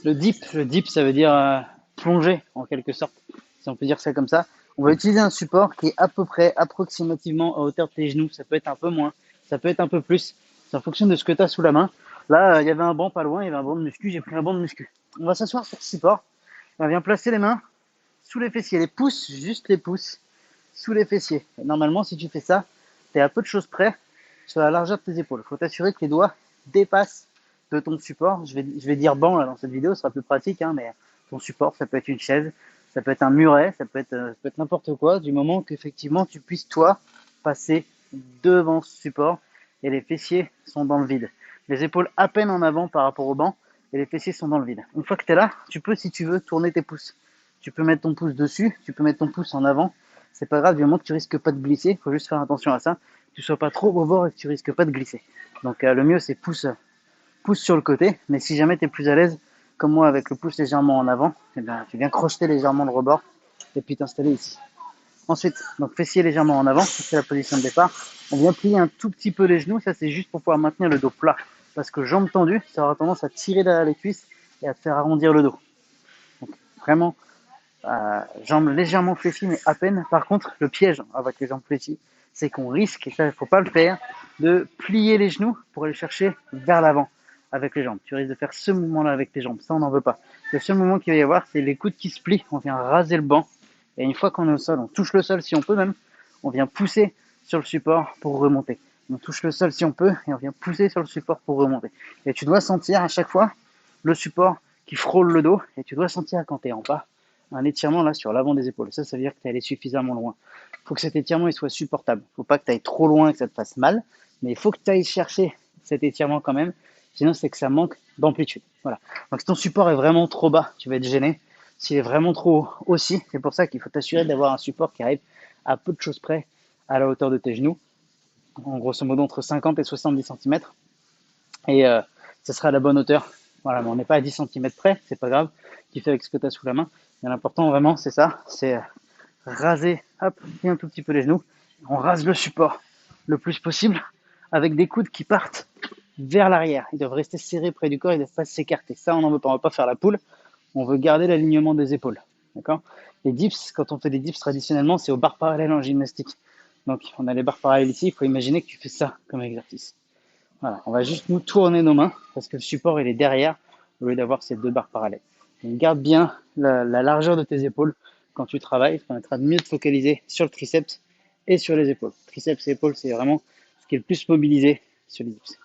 Le dip, ça veut dire plonger en quelque sorte, si on peut dire ça comme ça. On va utiliser un support qui est à peu près, approximativement à hauteur de tes genoux. Ça peut être un peu moins, ça peut être un peu plus. C'est en fonction de ce que tu as sous la main. Là, il y avait un banc pas loin, il y avait un banc de muscu. J'ai pris un banc de muscu. On va s'asseoir sur ce support. On vient placer les mains sous les fessiers, les pouces, juste les pouces, sous les fessiers. Et normalement, si tu fais ça, tu es à peu de choses près sur la largeur de tes épaules. Il faut t'assurer que les doigts dépassent de ton support. Je vais dire banc là, dans cette vidéo, ce sera plus pratique, hein, mais ton support, ça peut être une chaise, ça peut être un muret, ça peut être n'importe quoi, du moment qu'effectivement tu puisses, toi, passer devant ce support et les fessiers sont dans le vide. Les épaules à peine en avant par rapport au banc et les fessiers sont dans le vide. Une fois que tu es là, tu peux, si tu veux, tourner tes pouces. Tu peux mettre ton pouce dessus, tu peux mettre ton pouce en avant. C'est pas grave, du moment que tu risques pas de glisser. Il faut juste faire attention à ça. Que tu sois pas trop au bord et que tu risques pas de glisser. Donc le mieux c'est pouce sur le côté. Mais si jamais tu es plus à l'aise, comme moi avec le pouce légèrement en avant, eh bien, tu viens crocheter légèrement le rebord et puis t'installer ici. Ensuite, donc fessier légèrement en avant, c'est la position de départ. On vient plier un tout petit peu les genoux, ça c'est juste pour pouvoir maintenir le dos plat. Parce que jambes tendues, ça aura tendance à tirer derrière les cuisses et à te faire arrondir le dos. Donc vraiment, jambes légèrement fléchies, mais à peine. Par contre, le piège avec les jambes fléchies, c'est qu'on risque, et ça il ne faut pas le faire, de plier les genoux pour aller chercher vers l'avant avec les jambes. Tu risques de faire ce mouvement-là avec tes jambes, ça on n'en veut pas. Le seul mouvement qu'il va y avoir, c'est les coudes qui se plient, on vient raser le banc, et une fois qu'on est au sol, on touche le sol si on peut même, on vient pousser sur le support pour remonter. On touche le sol si on peut, et on vient pousser sur le support pour remonter. Et tu dois sentir à chaque fois le support qui frôle le dos, et tu dois sentir quand tu es en bas, un étirement là sur l'avant des épaules. Ça veut dire que tu es allé suffisamment loin. Il faut que cet étirement il soit supportable. Il ne faut pas que tu ailles trop loin et que ça te fasse mal, mais il faut que tu ailles chercher cet étirement quand même. Sinon, c'est que ça manque d'amplitude. Voilà. Donc, si ton support est vraiment trop bas, tu vas être gêné. S'il est vraiment trop haut aussi, c'est pour ça qu'il faut t'assurer d'avoir un support qui arrive à peu de choses près à la hauteur de tes genoux, en grosso modo entre 50 et 70 cm. Et ça sera à la bonne hauteur. Voilà, mais on n'est pas à 10 cm près, c'est pas grave. Tu fais avec ce que tu as sous la main. Et l'important vraiment, c'est ça, c'est raser, hop, un tout petit peu les genoux. On rase le support le plus possible avec des coudes qui partent vers l'arrière. Ils doivent rester serrés près du corps, ils ne doivent pas s'écarter. Ça, on n'en veut pas. On ne veut pas faire la poule. On veut garder l'alignement des épaules. D'accord. Les dips, quand on fait des dips traditionnellement, c'est aux barres parallèles en gymnastique. Donc, on a les barres parallèles ici. Il faut imaginer que tu fais ça comme exercice. Voilà, on va juste nous tourner nos mains parce que le support il est derrière au lieu d'avoir ces deux barres parallèles. Donc, garde bien la largeur de tes épaules quand tu travailles, ça permettra de mieux te focaliser sur le triceps et sur les épaules. Triceps et épaules, c'est vraiment ce qui est le plus mobilisé sur les dips.